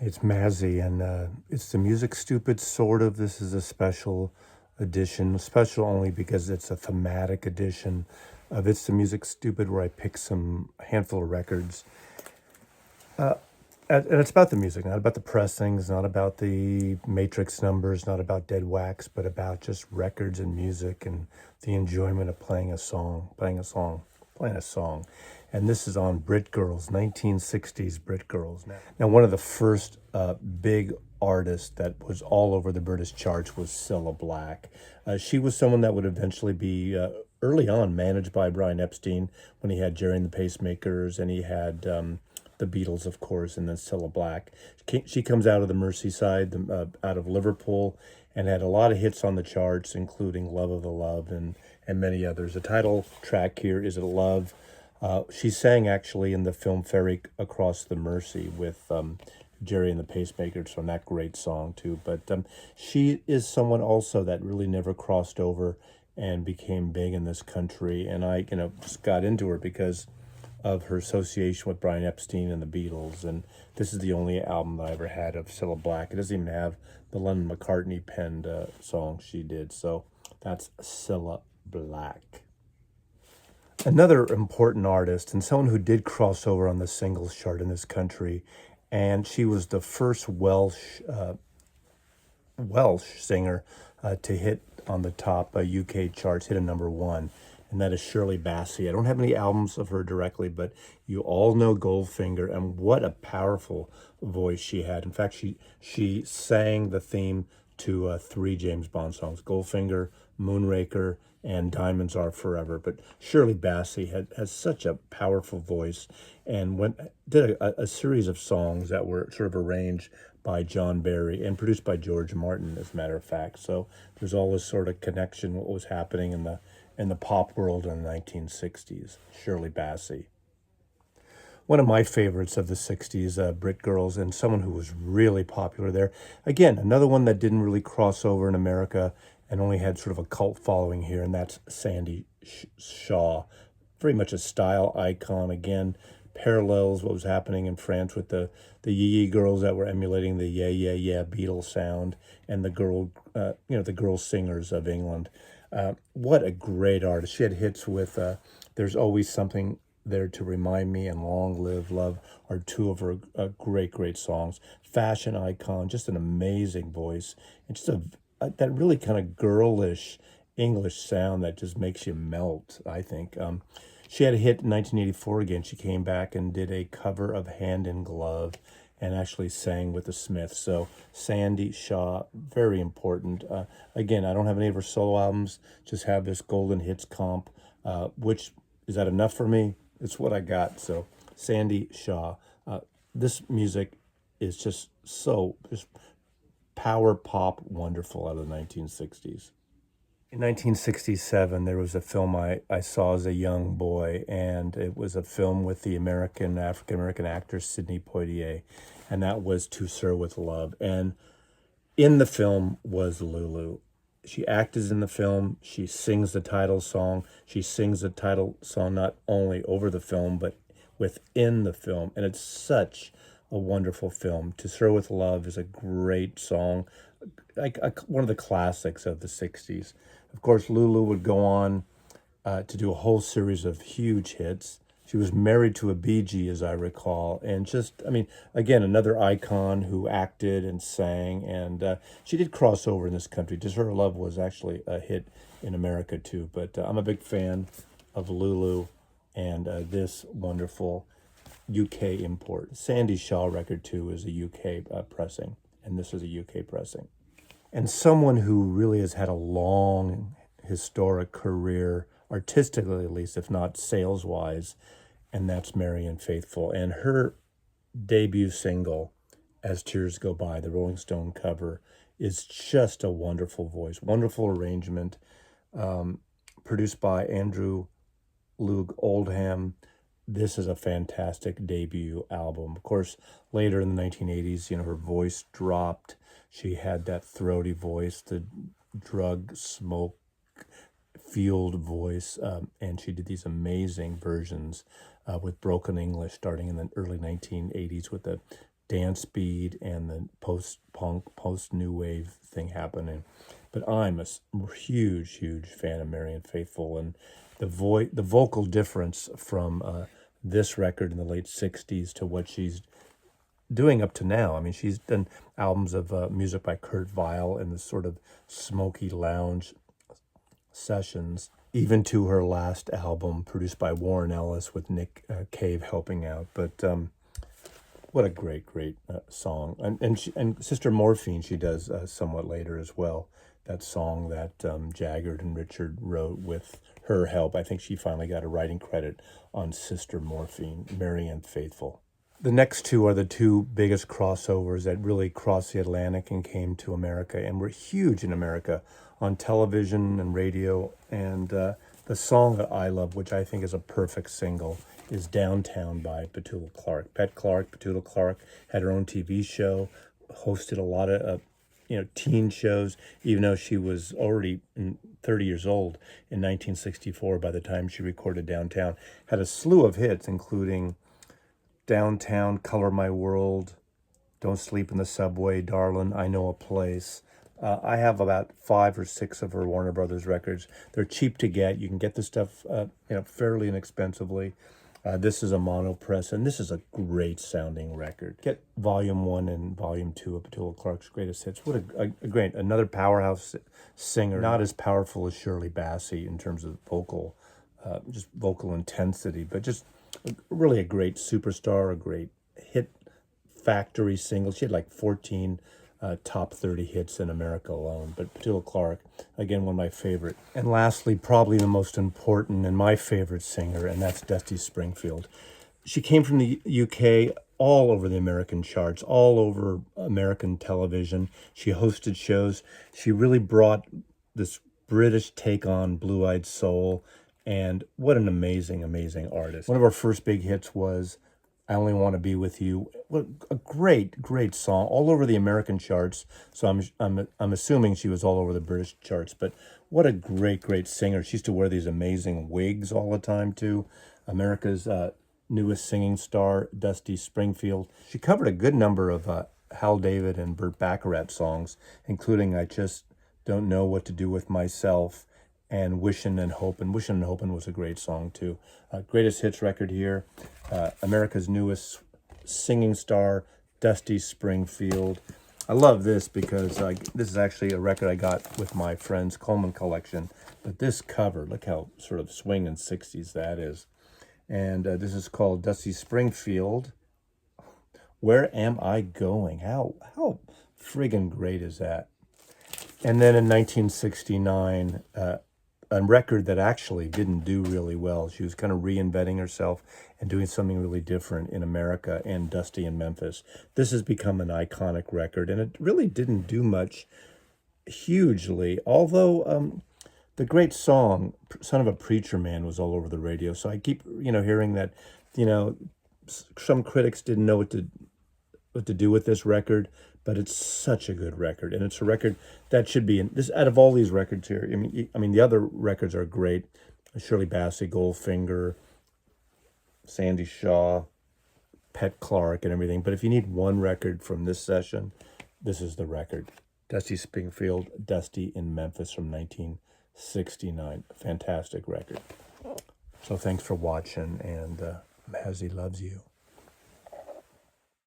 It's Mazzy, and it's the Music Stupid sort of. This is a special edition, special only because it's a thematic edition of It's the Music Stupid, where I pick some handful of records. And it's about the music, not about the pressings, not about the matrix numbers, not about dead wax, but about just records and music and the enjoyment of playing a song. And this is on Brit Girls, 1960s Brit Girls. Now one of the first big artists that was all over the British charts was Cilla Black. She was someone that would eventually be early on managed by Brian Epstein when he had Jerry and the Pacemakers, and he had the Beatles, of course, and then Cilla Black. She comes out of the Merseyside, out of Liverpool, and had a lot of hits on the charts, including Love of the Love and many others. The title track here is Love. She sang actually in the film Ferry Across the Mersey with Jerry and the Pacemakers, so that great song too. But she is someone also that really never crossed over and became big in this country. And I, just got into her because of her association with Brian Epstein and the Beatles. And this is the only album that I ever had of Cilla Black. It doesn't even have the Lennon McCartney penned song she did. So that's Cilla Black. Another important artist and someone who did cross over on the singles chart in this country, and she was the first Welsh singer to hit on the top UK charts, hit a number one, and that is Shirley Bassey. I don't have any albums of her directly, but you all know Goldfinger, and what a powerful voice she had. In fact, she sang the theme to three James Bond songs: Goldfinger, Moonraker, and Diamonds Are Forever. But Shirley Bassey has such a powerful voice, and did a series of songs that were sort of arranged by John Barry and produced by George Martin, as a matter of fact. So there's all this sort of connection, what was happening in the pop world in the 1960s. Shirley Bassey. One of my favorites of the 60s, Brit Girls, and someone who was really popular there. Again, another one that didn't really cross over in America and only had sort of a cult following here, and that's Sandie Shaw. Very much a style icon. Again, parallels what was happening in France with the Yee Yee girls that were emulating the Yeah Yeah Yeah Beatles sound, and the girl singers of England. What a great artist. She had hits with There's Always Something There to Remind Me and Long Live Love are two of her great songs. Fashion icon, just an amazing voice, and just that really kind of girlish English sound that just makes you melt, I think. She had a hit in 1984 again. She came back and did a cover of Hand in Glove and actually sang with the Smiths. So Sandie Shaw, very important. Again, I don't have any of her solo albums, just have this Golden Hits comp, which, is that enough for me? It's what I got. So Sandie Shaw. This music is just power pop wonderful out of the 1960s. In 1967, there was a film I saw as a young boy, and it was a film with the African American actor Sidney Poitier, and that was To Sir with Love. And in the film was Lulu. She acted in the film. She sings the title song. She sings the title song not only over the film, but within the film. And it's such a wonderful film. To Sir with Love is a great song, like one of the classics of the 60s. Of course, Lulu would go on to do a whole series of huge hits. She was married to a Bee Gee, as I recall, and again, another icon who acted and sang, and she did cross over in this country. To Sir with Love was actually a hit in America too, but I'm a big fan of Lulu and this wonderful UK import. Sandie Shaw record too is a UK pressing, and this is a UK pressing. And someone who really has had a long historic career, artistically at least, if not sales-wise, and that's Marianne Faithfull. And her debut single, As Tears Go By, the Rolling Stone cover, is just a wonderful voice, wonderful arrangement, produced by Andrew Loog Oldham. This is a fantastic debut album. Of course, later in the 1980s, her voice dropped. She had that throaty voice, the drug smoke fueled voice, and she did these amazing versions with broken English starting in the early 1980s with the dance beat and the post-punk, post-new wave thing happening. But I'm a huge, huge fan of Marianne Faithfull, and the vocal difference from this record in the late 60s to what she's doing up to now. I mean, she's done albums of music by Kurt Weill and the sort of smoky lounge sessions, even to her last album produced by Warren Ellis with Nick Cave helping out. But what a great, great song. And Sister Morphine she does somewhat later as well. That song that Jaggard and Richard wrote with her help. I think she finally got a writing credit on Sister Morphine, Marianne Faithfull. The next two are the two biggest crossovers that really crossed the Atlantic and came to America and were huge in America on television and radio. And the song that I love, which I think is a perfect single, is Downtown by Petula Clark. Petula Clark had her own TV show, hosted a lot of teen shows, even though she was already 30 years old in 1964 by the time she recorded Downtown. Had a slew of hits, including Downtown, Color My World, Don't Sleep in the Subway, Darlin', I Know a Place. I have about 5 or 6 of her Warner Brothers records. They're cheap to get. You can get this stuff fairly inexpensively. This is a mono press, and this is a great sounding record. Get Volume 1 and Volume 2 of Petula Clark's greatest hits. What another powerhouse singer. Not as powerful as Shirley Bassey in terms of vocal, just vocal intensity, but just really a great superstar, a great hit factory single. She had like 14 top 30 hits in America alone. But Petula Clark, again, one of my favorite. And lastly, probably the most important and my favorite singer, and that's Dusty Springfield. She came from the UK, all over the American charts, all over American television. She hosted shows. She really brought this British take on blue-eyed soul, and what an amazing, amazing artist. One of her first big hits was I Only Want to Be With You. What a great, great song, all over the American charts. So I'm assuming she was all over the British charts, but what a great, great singer. She used to wear these amazing wigs all the time too. America's newest singing star, Dusty Springfield. She covered a good number of Hal David and Burt Bacharach songs, including I Just Don't Know What to Do With Myself and Wishin' and Hopin'. Wishin' and Hopin' was a great song too. Greatest hits record here. America's newest singing star, Dusty Springfield. I love this because this is actually a record I got with my friend's Coleman collection. But this cover, look how sort of swinging 60s that is. And this is called Dusty Springfield. Where Am I Going? How friggin' great is that? And then in 1969, a record that actually didn't do really well. She was kind of reinventing herself and doing something really different in America and Dusty in Memphis. This has become an iconic record, and it really didn't do much hugely, although the great song, Son of a Preacher Man, was all over the radio. So I keep, hearing that, some critics didn't know what to do with this record, but it's such a good record, and it's a record that should be in this. Out of all these records here, I mean, the other records are great: Shirley Bassey, Goldfinger, Sandie Shaw, Pet Clark, and everything. But if you need one record from this session, this is the record: Dusty Springfield, Dusty in Memphis from 1969. Fantastic record. So thanks for watching, and Mazzy loves you.